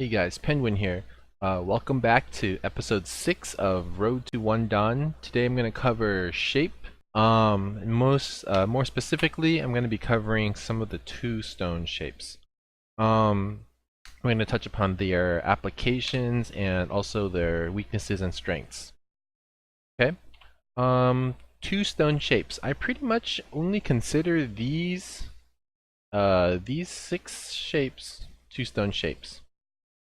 Hey guys, Penguin here. Welcome back to episode 6 of Road to One Dawn. Today I'm going to cover shape. More specifically, I'm going to be covering some of the two stone shapes. I'm going to touch upon their applications and also their weaknesses and strengths. Okay. Two stone shapes. I pretty much only consider these 6 shapes two stone shapes.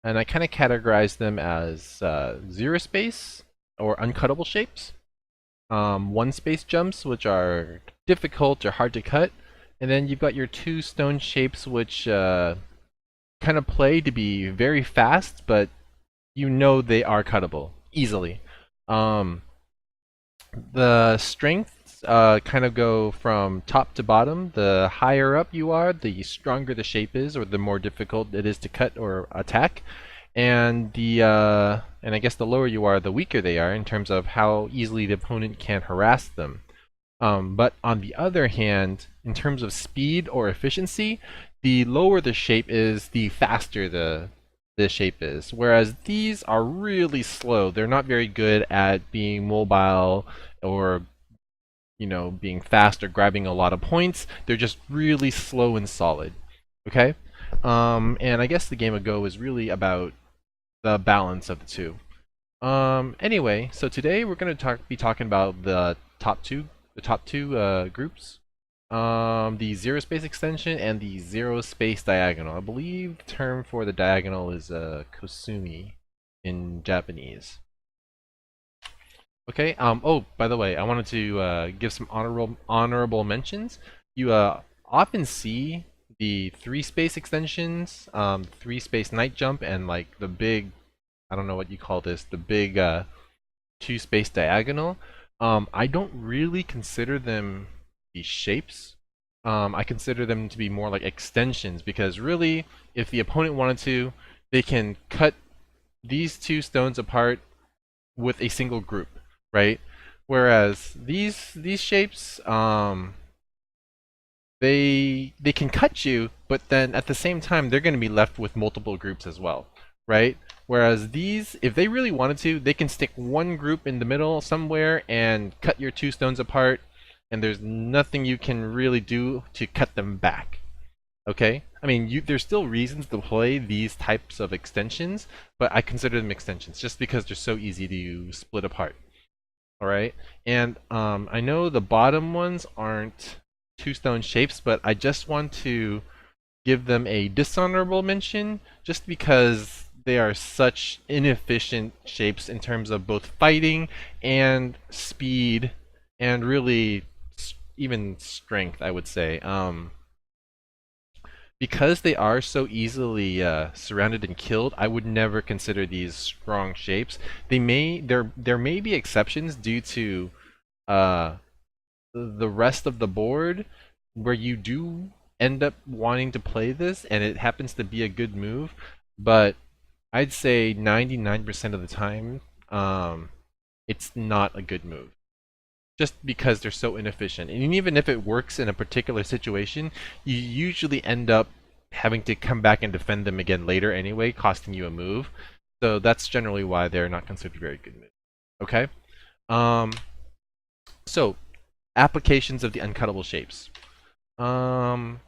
And I kind of categorize them as zero space or uncuttable shapes, one space jumps, which are difficult or hard to cut, and then you've got your two stone shapes, which kind of play to be very fast, but you know they are cuttable easily. Um, the strengths kind of go from top to bottom. The higher up you are, the stronger the shape is, or the more difficult it is to cut or attack. And I guess the lower you are, the weaker they are in terms of how easily the opponent can harass them. But on the other hand, in terms of speed or efficiency, the lower the shape is, the faster the shape is. Whereas these are really slow. They're not very good at being mobile or being fast or grabbing a lot of points. They're just really slow and solid. Okay? And I guess the game of Go is really about the balance of the two. Anyway, so today we're going to be talking about the top two groups. The zero space extension and the zero space diagonal. I believe the term for the diagonal is Kosumi in Japanese. Okay. Oh, by the way, I wanted to give some honorable mentions. You often see the three space extensions, three space night jump, and like the big, I don't know what you call this, the big two space diagonal. I don't really consider them these shapes. I consider them to be more like extensions because really, if the opponent wanted to, they can cut these two stones apart with a single group, right? Whereas these shapes, they can cut you, but then at the same time they're going to be left with multiple groups as well, right? Whereas these, if they really wanted to, they can stick one group in the middle somewhere and cut your two stones apart, and there's nothing you can really do to cut them back. Okay? I mean, there's still reasons to play these types of extensions, but I consider them extensions just because they're so easy to split apart. All right? And I know the bottom ones aren't two stone shapes, but I just want to give them a dishonorable mention just because they are such inefficient shapes in terms of both fighting and speed and really even strength, I would say. Because they are so easily surrounded and killed, I would never consider these strong shapes. There may be exceptions due to uh, the rest of the board where you do end up wanting to play this and it happens to be a good move, but I'd say 99% of the time it's not a good move just because they're so inefficient. And even if it works in a particular situation, you usually end up having to come back and defend them again later anyway, costing you a move. So that's generally why they're not considered very good moves. Okay? Um, so applications of the uncuttable shapes. Um,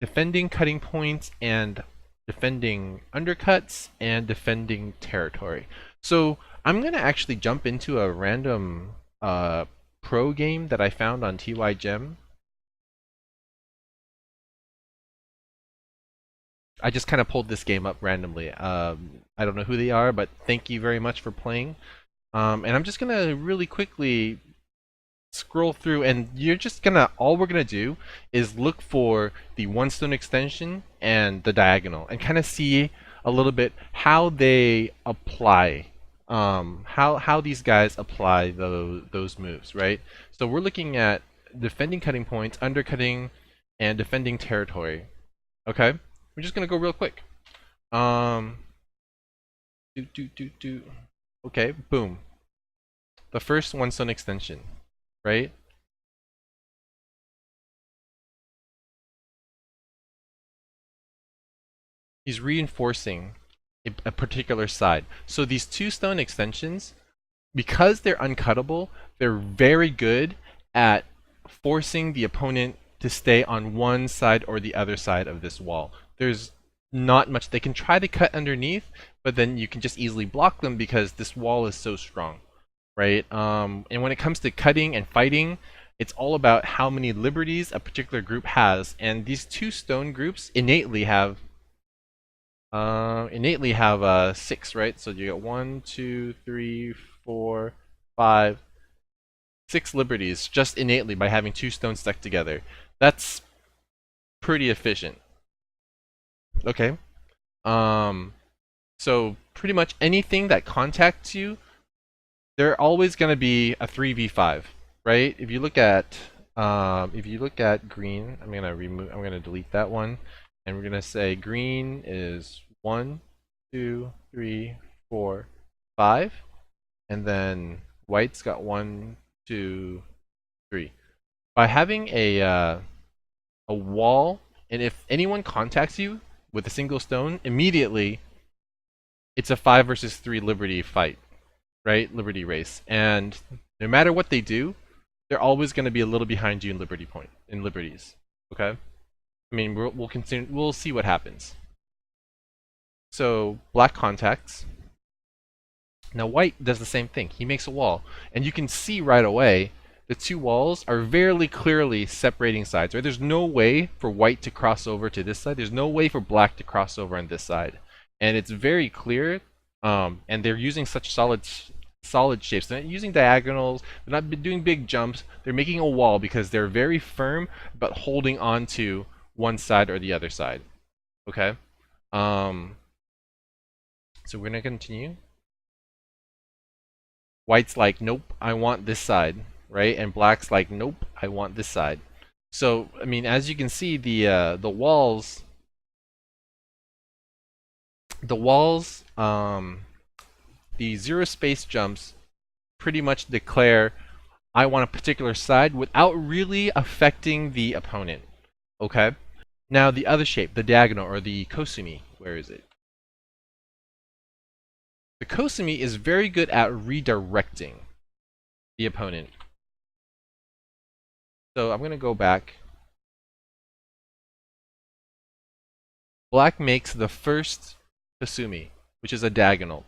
defending cutting points and defending undercuts and defending territory. So I'm gonna actually jump into a random pro game that I found on TY Gem. I just kind of pulled this game up randomly. I don't know who they are, but thank you very much for playing. And I'm just gonna really quickly scroll through, and you're just gonna all we're gonna do is look for the one stone extension and the diagonal and kind of see a little bit how they apply how these guys apply those moves, right? So we're looking at defending cutting points, undercutting, and defending territory. Okay, we're just gonna go real quick. um do okay, boom. The first one stone extension, right? He's reinforcing a particular side. So these two stone extensions, because they're uncuttable, they're very good at forcing the opponent to stay on one side or the other side of this wall. There's not much they can try to cut underneath, but then you can just easily block them because this wall is so strong, right? And when it comes to cutting and fighting, it's all about how many liberties a particular group has, and these two stone groups innately have 6, right? So you get 1, 2, 3, 4, 5, 6 liberties just innately by having two stones stuck together. That's pretty efficient. Okay. So pretty much anything that contacts you, they're always going to be a 3v5, right? If you look at green, I'm gonna delete that one, and we're gonna say green is 1, 2, 3, 4, 5, and then white's got 1, 2, 3. By having a wall, and if anyone contacts you with a single stone, immediately it's a 5 versus 3 liberty fight, right? Liberty race, and no matter what they do, they're always going to be a little behind you in liberties. Okay, I mean we'll see what happens. So black contacts. Now white does the same thing. He makes a wall, and you can see right away the two walls are very clearly separating sides. Right? There's no way for white to cross over to this side. There's no way for black to cross over on this side, and it's very clear. And they're using such solid shapes. They're not using diagonals. They're not doing big jumps. They're making a wall because they're very firm but holding on to one side or the other side. Okay. So we're gonna continue. White's like, nope, I want this side, right? And black's like, nope, I want this side. So I mean, as you can see, the walls, the zero space jumps pretty much declare I want a particular side without really affecting the opponent. Okay? Now the other shape, the diagonal or the Kosumi, where is it? The Kosumi is very good at redirecting the opponent. So I'm going to go back. Black makes the first Kosumi, which is a diagonal.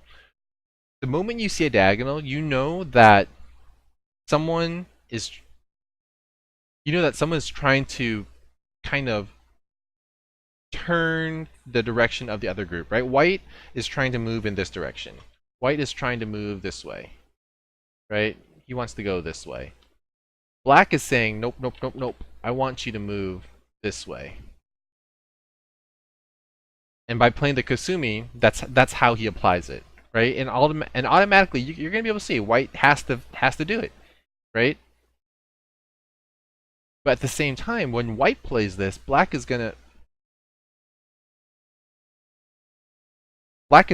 The moment you see a diagonal, you know that someone is trying to kind of turn the direction of the other group, right? White is trying to move in this direction. White is trying to move this way, right? He wants to go this way. Black is saying, nope, nope, nope, nope. I want you to move this way. And by playing the Kosumi, that's how he applies it, right? And automatically, you're gonna be able to see white has to do it, right? But at the same time, when white plays this, black is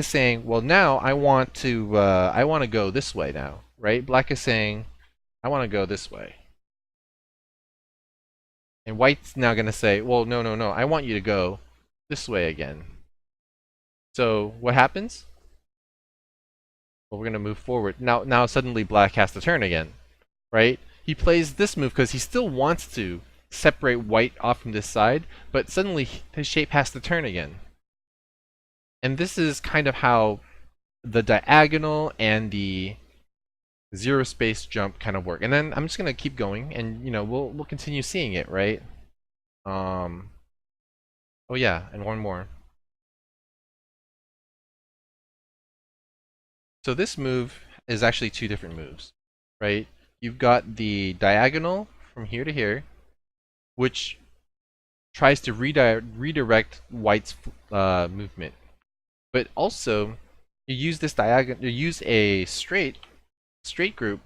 saying, well, now I want to go this way now, right? Black is saying, I want to go this way. And white's now going to say, well, no, no, no, I want you to go this way again. So what happens? Well, we're going to move forward. Now suddenly black has to turn again, right? He plays this move because he still wants to separate white off from this side, but suddenly his shape has to turn again. And this is kind of how the diagonal and the zero space jump kind of work. And then I'm just gonna keep going, and we'll continue seeing it, right? Oh yeah, and one more. So this move is actually two different moves, right? You've got the diagonal from here to here, which tries to redirect white's movement. But also, you use this diagonal. You use a straight group.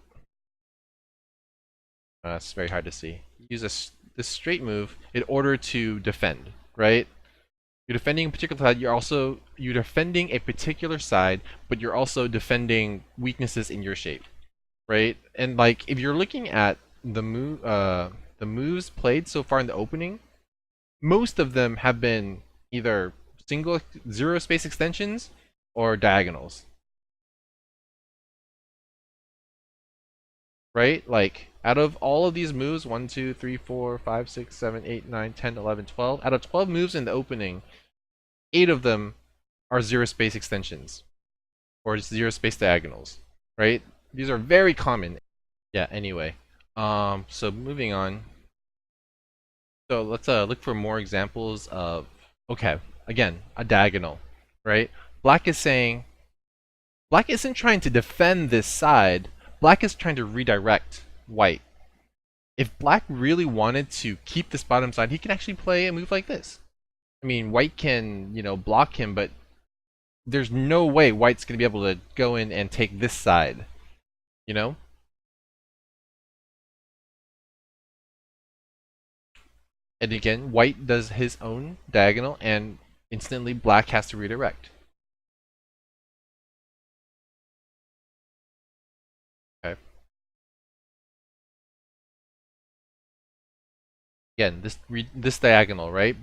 It's very hard to see. You use this straight move in order to defend, right? You're defending a particular side. You're defending a particular side, but you're also defending weaknesses in your shape, right? And like if you're looking at the moves played so far in the opening, most of them have been either single zero space extensions or diagonals, right? Like out of all of these moves, 1, 2, 3, 4, 5, 6, 7, 8, 9, 10, 11, 12, out of 12 moves in the opening, 8 of them are zero space extensions or zero space diagonals, right? These are very common. Yeah, anyway. So moving on. So let's look for more examples of, okay, again, a diagonal, right? Black is saying, Black isn't trying to defend this side, Black is trying to redirect White. If Black really wanted to keep this bottom side, he can actually play a move like this. I mean, White can, block him, but there's no way White's going to be able to go in and take this side, you know? And again, White does his own diagonal, and instantly Black has to redirect. Okay. Again, this diagonal, right?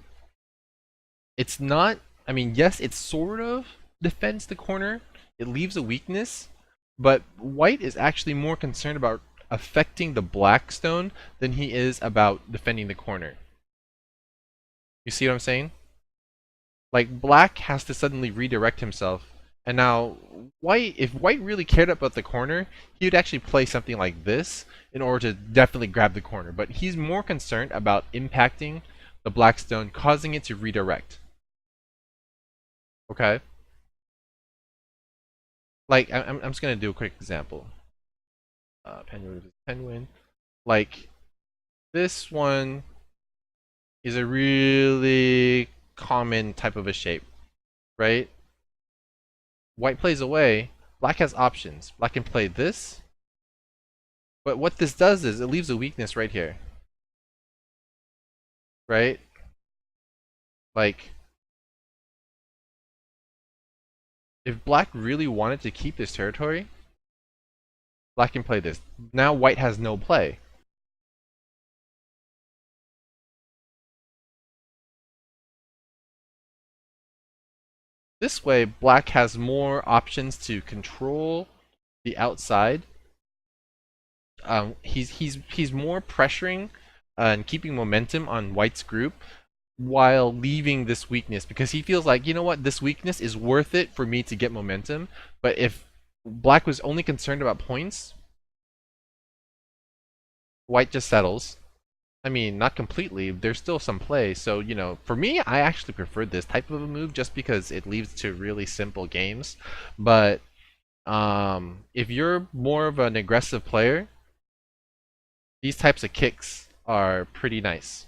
It's not. I mean, yes, it sort of defends the corner. It leaves a weakness, but White is actually more concerned about affecting the black stone than he is about defending the corner. You see what I'm saying? Like Black has to suddenly redirect himself, and now if White really cared about the corner, he would actually play something like this in order to definitely grab the corner. But he's more concerned about impacting the black stone, causing it to redirect. Okay. Like I'm just gonna do a quick example. Penguin. Like this one is a really common type of a shape, right? White plays away. Black has options. Black can play this, but what this does is it leaves a weakness right here, right? Like if Black really wanted to keep this territory, Black can play this. Now White has no play. This way, Black has more options to control the outside. He's more pressuring and keeping momentum on White's group while leaving this weakness because he feels like, you know what, this weakness is worth it for me to get momentum. But if Black was only concerned about points, White just settles. I mean, not completely. There's still some play. So, for me, I actually prefer this type of a move just because it leads to really simple games. But if you're more of an aggressive player, these types of kicks are pretty nice,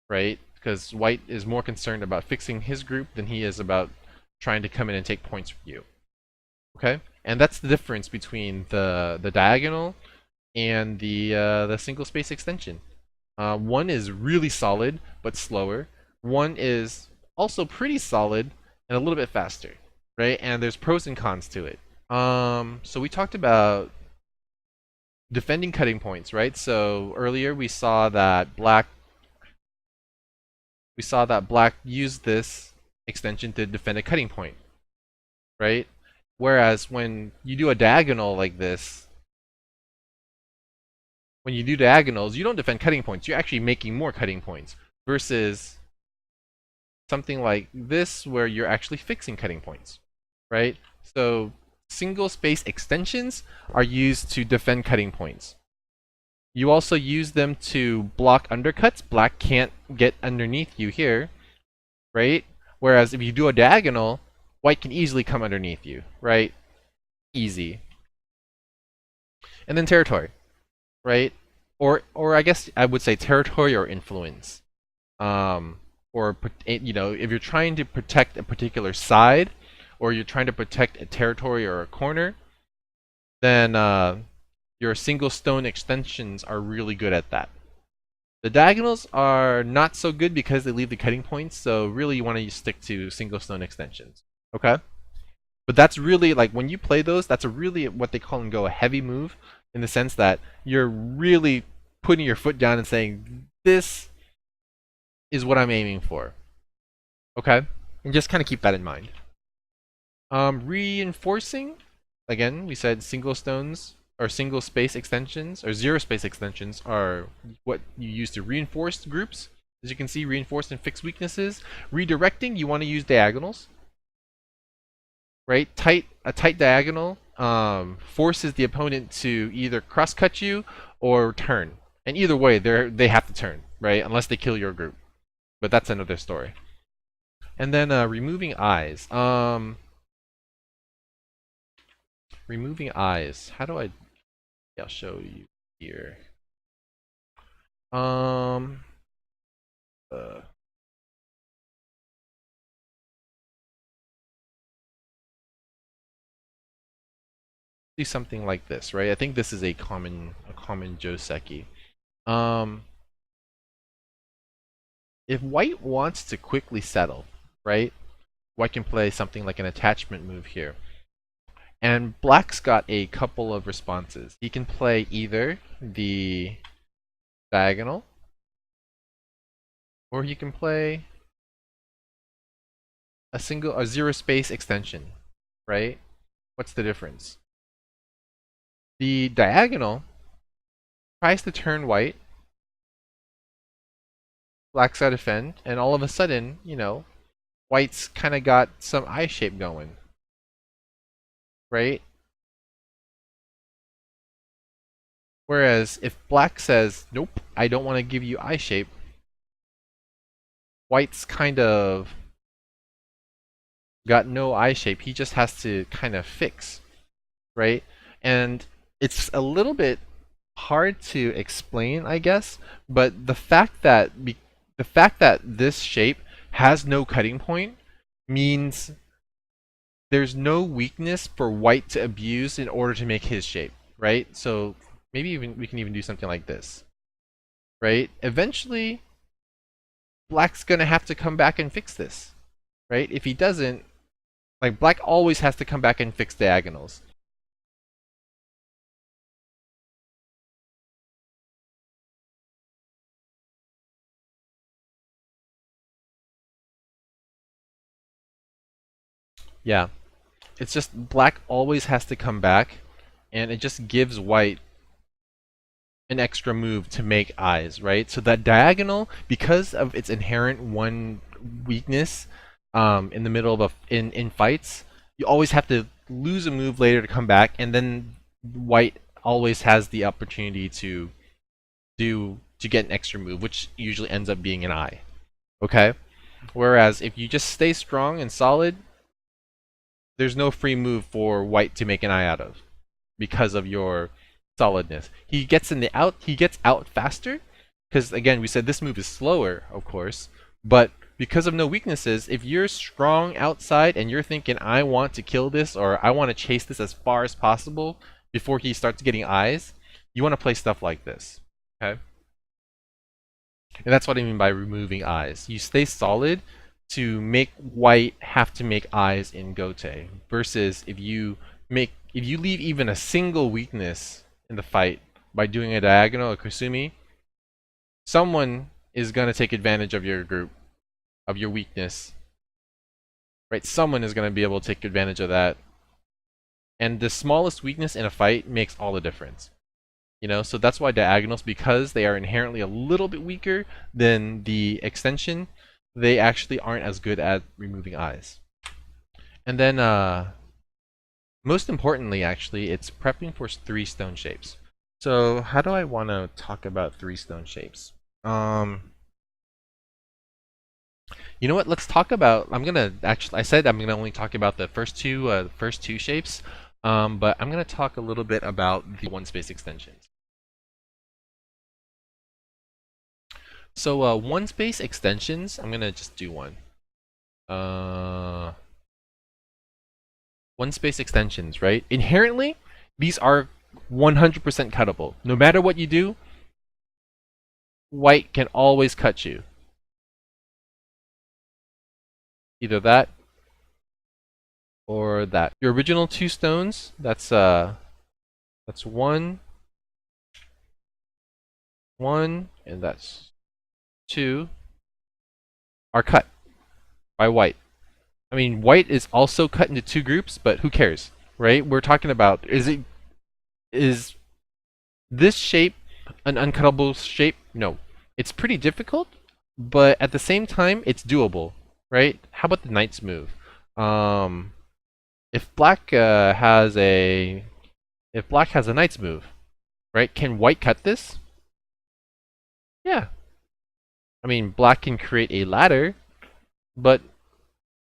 right? Because White is more concerned about fixing his group than he is about trying to come in and take points from you. Okay? And that's the difference between the diagonal and the single space extension. One is really solid but slower. One is also pretty solid and a little bit faster, right? And there's pros and cons to it. So we talked about defending cutting points, right? So earlier we saw that Black used this extension to defend a cutting point, right? Whereas when you do a diagonal like this, when you do diagonals, you don't defend cutting points. You're actually making more cutting points versus something like this where you're actually fixing cutting points, right? So single space extensions are used to defend cutting points. You also use them to block undercuts. Black can't get underneath you here, right? Whereas if you do a diagonal, White can easily come underneath you, right? Easy. And then territory, right? Or I guess I would say territory or influence. Or if you're trying to protect a particular side, or you're trying to protect a territory or a corner, then your single stone extensions are really good at that. The diagonals are not so good because they leave the cutting points, so really you want to stick to single stone extensions. Okay? But that's really, like, when you play those, that's a really what they call and go a heavy move, in the sense that you're really putting your foot down and saying, this is what I'm aiming for. Okay? And just kind of keep that in mind. Reinforcing, again, we said single stones or single space extensions or zero space extensions are what you use to reinforce groups. As you can see, reinforce and fix weaknesses. Redirecting, you want to use diagonals, right? A tight diagonal forces the opponent to either cross-cut you or turn. And either way, they have to turn, right? Unless they kill your group. But that's another story. And then removing eyes. Removing eyes. How do I? Yeah, I'll show you here. Um. Uh, do something like this, right? I think this is a common Joseki. Um. If white wants to quickly settle, right? White can play something like an attachment move here. And black's got a couple of responses. He can play either the diagonal, or he can play a zero space extension, right? What's the difference? The diagonal tries to turn white, black's got to defend, and all of a sudden, white's kind of got some eye shape going, right? Whereas if black says, nope, I don't want to give you eye shape, white's kind of got no eye shape. He just has to kind of fix, right? And it's a little bit hard to explain, I guess, but the fact that this shape has no cutting point means there's no weakness for white to abuse in order to make his shape, right? So maybe even we can even do something like this, right? Eventually, black's gonna have to come back and fix this, right? If he doesn't, like black always has to come back and fix diagonals. Yeah, it's just black always has to come back, and it just gives white an extra move to make eyes, right? So that diagonal, because of its inherent one weakness, in the middle of in fights, you always have to lose a move later to come back, and then white always has the opportunity to get an extra move, which usually ends up being an eye. Okay? Whereas if you just stay strong and solid, there's no free move for white to make an eye out of because of your solidness. He gets out faster because again, we said this move is slower, of course, but because of no weaknesses, if you're strong outside and you're thinking I want to kill this or I want to chase this as far as possible before he starts getting eyes, you want to play stuff like this. Okay? And that's what I mean by removing eyes. You stay solid to make white have to make eyes in Gote. Versus if you leave even a single weakness in the fight by doing a diagonal or Kosumi, someone is gonna take advantage of your group, of your weakness. Right? Someone is gonna be able to take advantage of that. And the smallest weakness in a fight makes all the difference. So that's why diagonals, because they are inherently a little bit weaker than the extension, they actually aren't as good at removing eyes. And then, most importantly, actually, it's prepping for 3 stone shapes. So how do I want to talk about 3 stone shapes? You know what? Let's talk about. I said I'm gonna only talk about the first two shapes, but I'm gonna talk a little bit about the one space extensions. So one space extensions, I'm gonna just do one. One space extensions, right? Inherently, these are 100% cuttable. No matter what you do, white can always cut you. Either that or that. Your original 2 stones, that's one, and that's 2, are cut by white. I mean, white is also cut into two groups, but who cares, right? We're talking about is this shape an uncuttable shape? No. It's pretty difficult, but at the same time, it's doable, right? How about the knight's move? Um, if black has a if black has a knight's move, right? Can white cut this? Yeah. I mean, black can create a ladder, but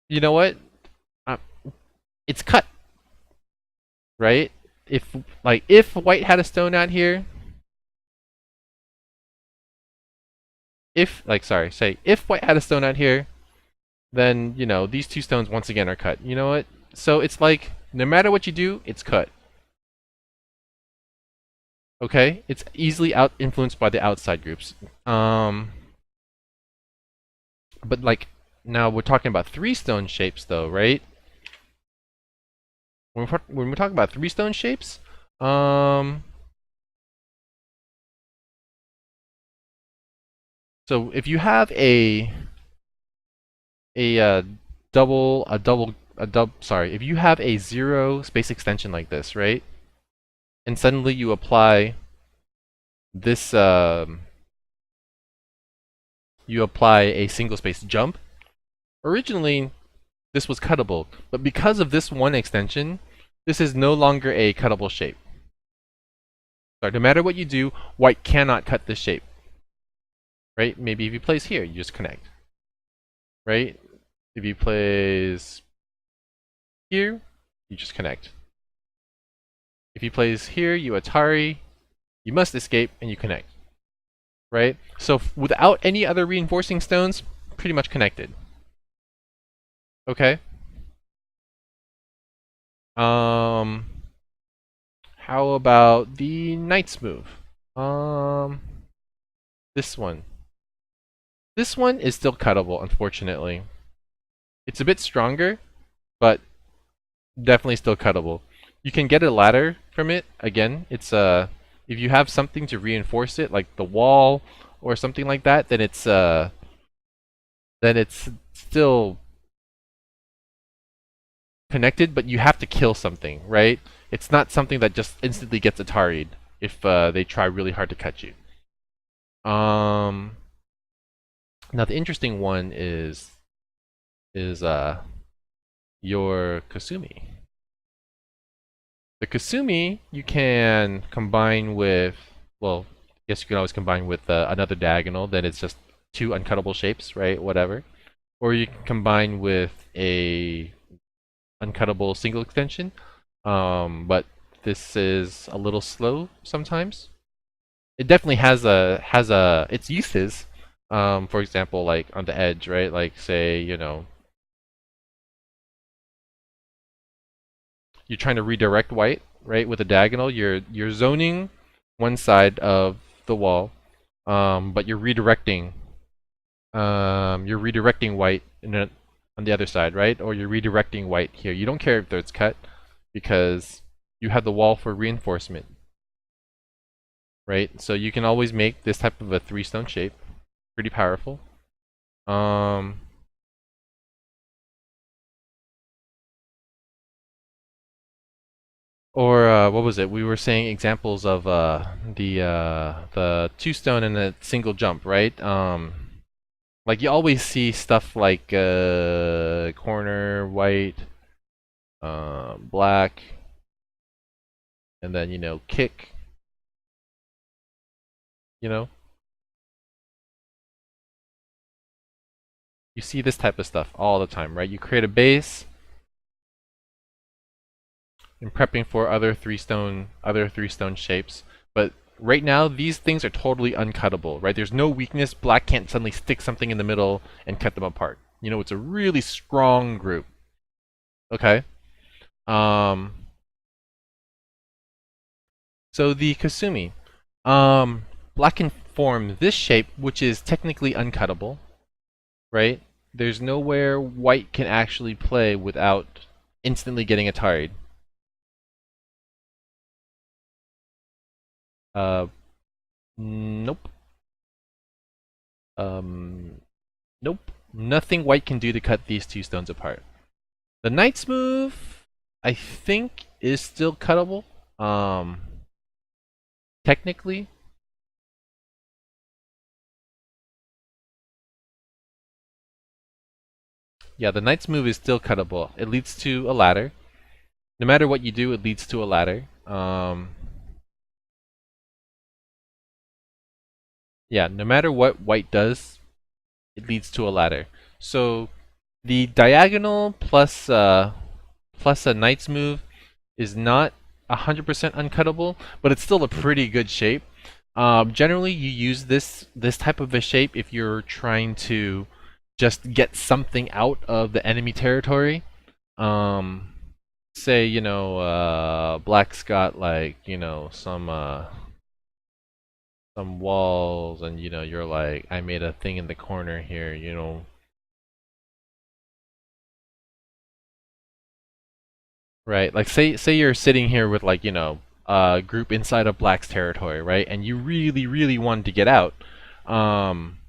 you know what? Uh, it's cut, right? If white had a stone out here, if white had a stone out here, then these two stones once again are cut. You know what? So it's like no matter what you do, it's cut. Okay, it's easily out influenced by the outside groups. But like now we're talking about three stone shapes though, right? When we're talking about three stone shapes, so if you have a if you have a zero space extension like this, right? And suddenly you apply this, you apply a single space jump. Originally, this was cuttable, but because of this one extension, this is no longer a cuttable shape. So no matter what you do, white cannot cut this shape. Right? Maybe if he plays here, you just connect. Right? If he plays here, you just connect. If he plays here, you Atari, you must escape, and you connect. Right? So without any other reinforcing stones, pretty much connected. Okay? How about the knight's move? This one. This one is still cuttable, unfortunately. It's a bit stronger, but definitely still cuttable. You can get a ladder from it. Again, it's if you have something to reinforce it, like the wall or something like that, then it's still connected, but you have to kill something, right? It's not something that just instantly gets Atari'd if they try really hard to cut you. Now the interesting one is your Kosumi. The Kosumi you can combine with, well, I guess you can always combine with another diagonal, then it's just two uncuttable shapes, right? Whatever. Or you can combine with a uncuttable single extension, but this is a little slow sometimes. It definitely has its uses. For example, like on the edge, right? Like say, you're trying to redirect white, right? With a diagonal, you're zoning one side of the wall, but you're redirecting white on the other side, right? Or you're redirecting white here. You don't care if it's cut because you have the wall for reinforcement, right? So you can always make this type of a three stone shape. Pretty powerful. Or what was it? We were saying examples of the two stone and a single jump, right? Like you always see stuff like corner white, black, and then kick. You know, you see this type of stuff all the time, right? You create a base and prepping for other three stone shapes, but right now these things are totally uncuttable, right? There's no weakness. Black can't suddenly stick something in the middle and cut them apart. It's a really strong group. Okay. Um, so the Kosumi, black can form this shape, which is technically uncuttable, right? There's nowhere white can actually play without instantly getting Atari'd. Uh, nope. Um, nope. Nothing white can do to cut these two stones apart. The knight's move, I think, is still cuttable. Technically. Yeah, the knight's move is still cuttable. It leads to a ladder. No matter what you do, it leads to a ladder. Yeah, no matter what white does, it leads to a ladder. So the diagonal plus a knight's move is not 100% uncuttable, but it's still a pretty good shape. Generally, you use this type of a shape if you're trying to just get something out of the enemy territory. Um, Say Black's got like some walls, and you're like, I made a thing in the corner here, right? Like say you're sitting here with like a group inside of Black's territory, right? And you really want to get out. Um,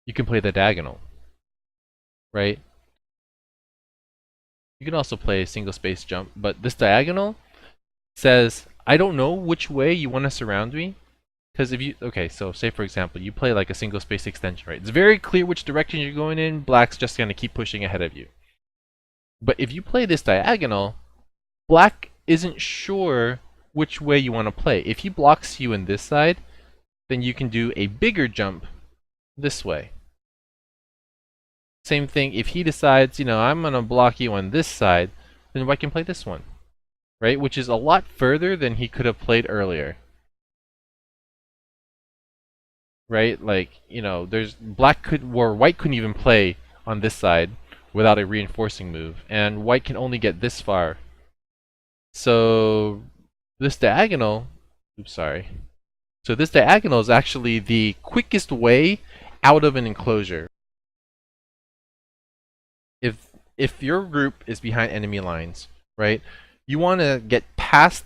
you can play the diagonal, right? You can also play a single space jump, but this diagonal says, I don't know which way you want to surround me. Because if you, okay, so say for example, you play like a single space extension, right? It's very clear which direction you're going in. Black's just going to keep pushing ahead of you. But if you play this diagonal, Black isn't sure which way you want to play. If he blocks you in this side, then you can do a bigger jump this way. Same thing, if he decides, I'm going to block you on this side, then White can play this one, right? Which is a lot further than he could have played earlier. Right? Like, there's White couldn't even play on this side without a reinforcing move, and White can only get this far. So this diagonal, oops, sorry. So this diagonal is actually the quickest way out of an enclosure. If your group is behind enemy lines, right? You want to get past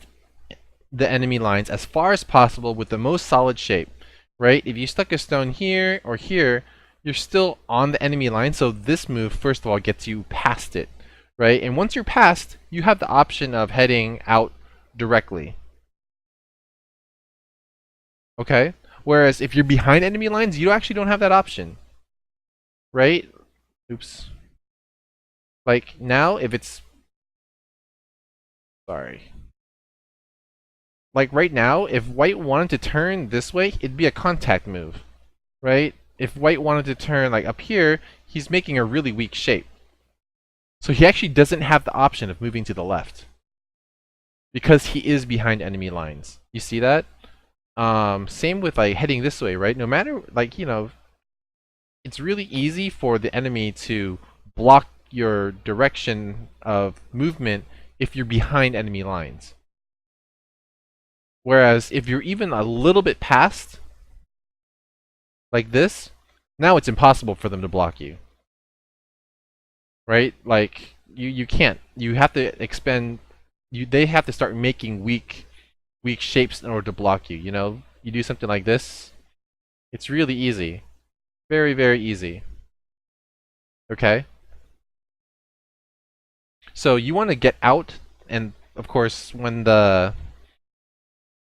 the enemy lines as far as possible with the most solid shape, right? If you stuck a stone here or here, you're still on the enemy line, so this move, first of all, gets you past it, right? And once you're past, you have the option of heading out directly. Okay? Whereas if you're behind enemy lines, you actually don't have that option, right? Oops. Like now, if it's, sorry. Like right now, if White wanted to turn this way, it'd be a contact move, right? If White wanted to turn like up here, he's making a really weak shape. So he actually doesn't have the option of moving to the left because he is behind enemy lines. You see that? Same with like heading this way, right? No matter like, it's really easy for the enemy to block your direction of movement if you're behind enemy lines. Whereas if you're even a little bit past, like this, now it's impossible for them to block you. Right? Like you can't. You have to expend. They have to start making weak shapes in order to block you. You do something like this. It's really easy, very easy. Okay. So you want to get out, and of course when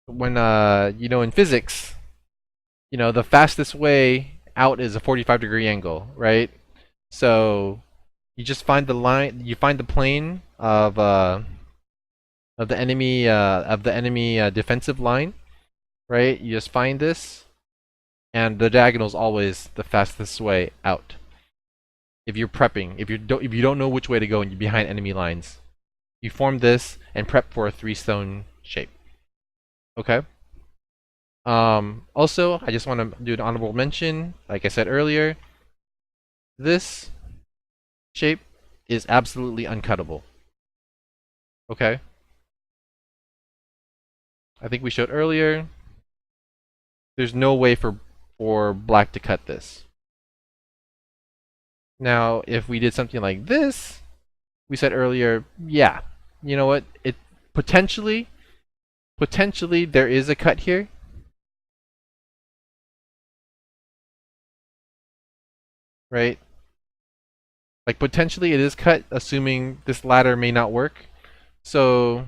in physics, the fastest way out is a 45-degree angle, right? So you just find the line, you find the plane of the enemy defensive line, right? You just find this, and the diagonal is always the fastest way out. If you're prepping, if you don't know which way to go and you're behind enemy lines, you form this and prep for a 3-stone shape. Okay. Also, I just want to do an honorable mention. Like I said earlier, this shape is absolutely uncuttable. Okay. I think we showed earlier. There's no way for Black to cut this. Now, if we did something like this, we said earlier, yeah, you know what? It potentially there is a cut here. Right? Like potentially it is cut, assuming this ladder may not work. So,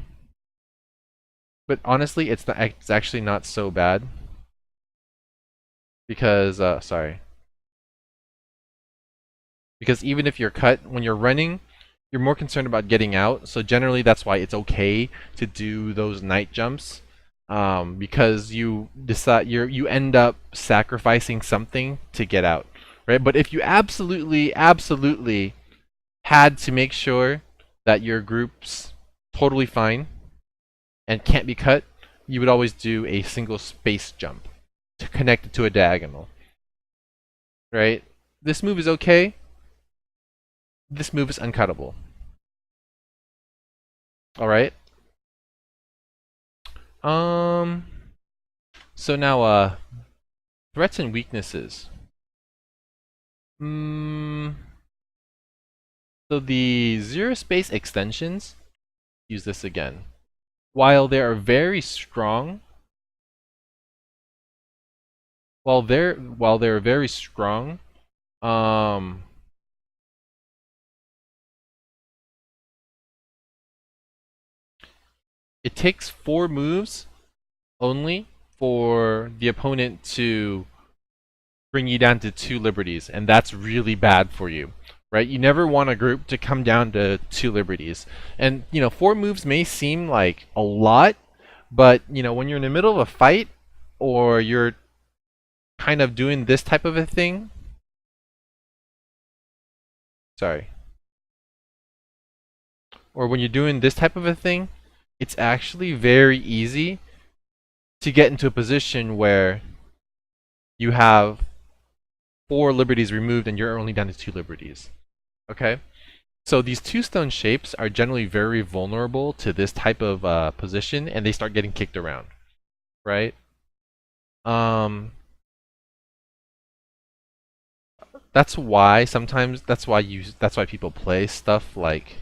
but honestly, it's actually not so bad because because even if you're cut when you're running, you're more concerned about getting out. So generally, that's why it's okay to do those night jumps, because you end up sacrificing something to get out, right? But if you absolutely had to make sure that your group's totally fine and can't be cut, you would always do a single space jump to connect it to a diagonal, right? This move is okay. This move is uncuttable. All right. Um. So now, threats and weaknesses. Mm, so the zero space extensions. Use this again. While they are very strong, while they're very strong, um, it takes 4 moves only for the opponent to bring you down to 2 liberties, and that's really bad for you, right? You never want a group to come down to 2 liberties. And, 4 moves may seem like a lot, but, when you're in the middle of a fight, or you're kind of doing this type of a thing, sorry, or when you're doing this type of a thing, it's actually very easy to get into a position where you have 4 liberties removed and you're only down to 2 liberties. Okay? So these 2 stone shapes are generally very vulnerable to this type of position, and they start getting kicked around, right? Um, that's why people play stuff like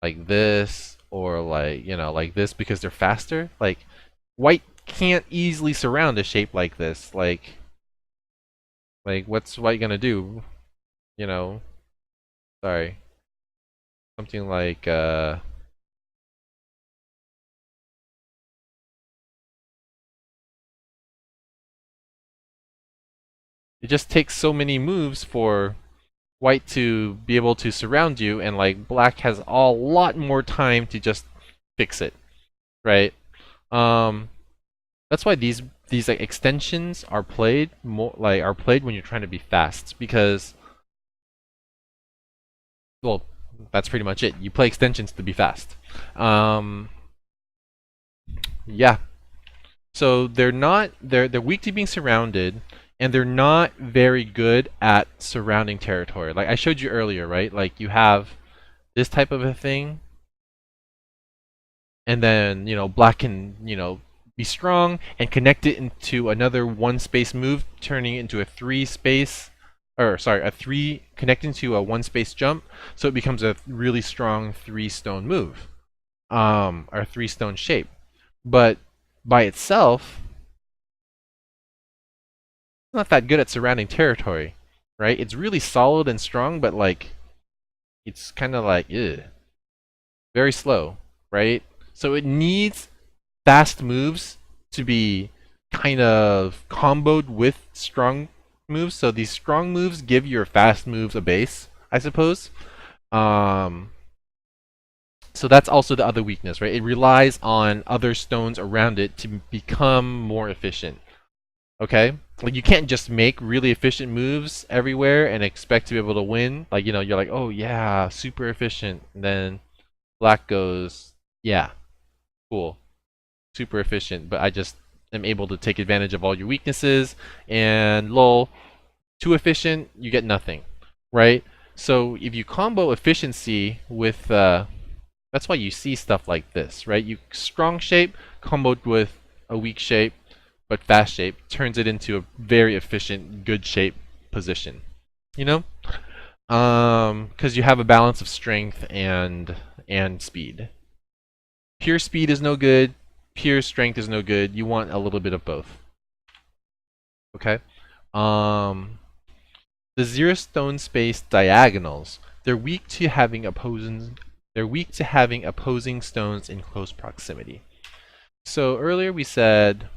this, or like this, because they're faster. Like white can't easily surround a shape like this. Like what's white gonna do? You know, sorry, something like it just takes so many moves for white to be able to surround you, and like black has a lot more time to just fix it, right? Um, that's why these like extensions are played when you're trying to be fast, because well, that's pretty much it. You play extensions to be fast. Um, yeah. So they're weak to being surrounded, and they're not very good at surrounding territory. Like I showed you earlier, right? Like you have this type of a thing, and then black can be strong and connect it into another 1 space move, turning it into a 3 space, or sorry, a 3 connecting to a 1 space jump, so it becomes a really strong 3 stone move, or 3 stone shape. But by itself, it's not that good at surrounding territory, right? It's really solid and strong, but like it's kind of like very slow, right? So it needs fast moves to be kind of comboed with strong moves. So these strong moves give your fast moves a base, I suppose. Um, so that's also the other weakness, right? It relies on other stones around it to become more efficient. Okay? Like you can't just make really efficient moves everywhere and expect to be able to win. Like, you're like, "Oh yeah, super efficient." And then black goes, "Yeah, cool. Super efficient, but I just am able to take advantage of all your weaknesses, and lol, too efficient, you get nothing." Right? So if you combo efficiency with that's why you see stuff like this, right? You strong shape comboed with a weak shape, but fast shape turns it into a very efficient, good shape position. You know? Because you have a balance of strength and speed. Pure speed is no good. Pure strength is no good. You want a little bit of both. Okay? Um, the zero stone space diagonals, they're weak to having opposing stones in close proximity. So earlier we said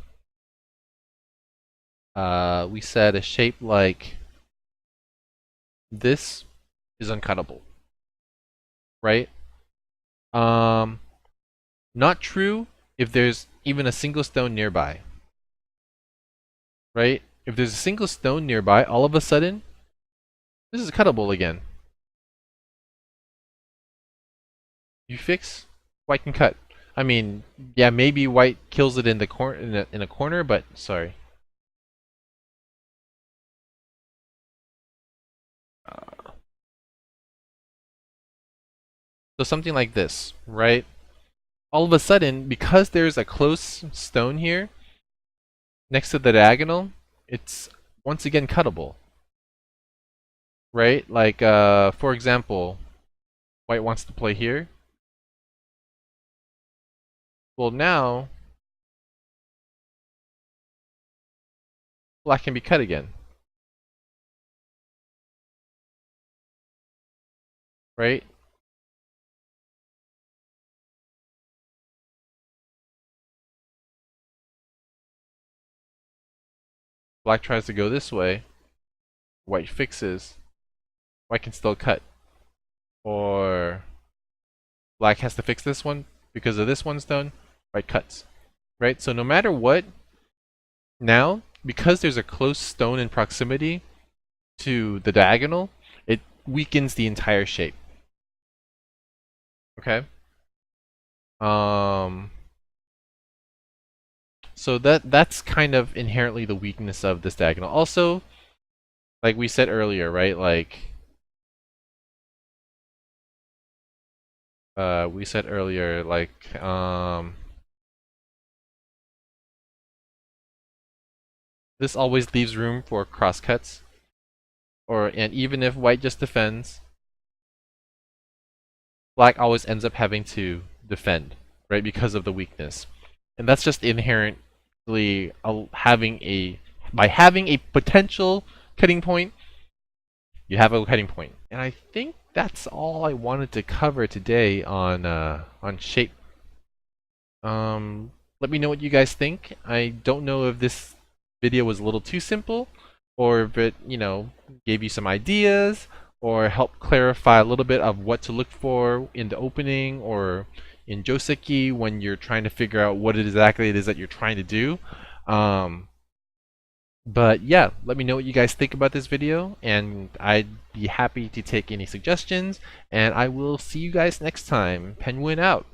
a shape like this is uncuttable, right? Not true if there's even a single stone nearby, right? If there's a single stone nearby, all of a sudden, this is cuttable again. You fix, white can cut. I mean, yeah, maybe white kills it in the in a corner, but sorry. So something like this, right? All of a sudden, because there's a close stone here next to the diagonal, it's once again cuttable, right? Like, for example, white wants to play here. Well, now black can be cut again, right? Black tries to go this way, white fixes, white can still cut. Or black has to fix this one because of this one stone, white cuts, right? So no matter what, now, because there's a close stone in proximity to the diagonal, it weakens the entire shape. Okay? So that's kind of inherently the weakness of this diagonal. Also, like we said earlier, right? Like we said earlier, like this always leaves room for crosscuts. And even if white just defends, black always ends up having to defend, right? Because of the weakness. And that's just inherently by having a potential cutting point, you have a cutting point. And I think that's all I wanted to cover today on shape. Let me know what you guys think. I don't know if this video was a little too simple, or if it, gave you some ideas, or helped clarify a little bit of what to look for in the opening or in Joseki when you're trying to figure out what exactly it is that you're trying to do. But yeah, let me know what you guys think about this video, and I'd be happy to take any suggestions, and I will see you guys next time. Penguin out.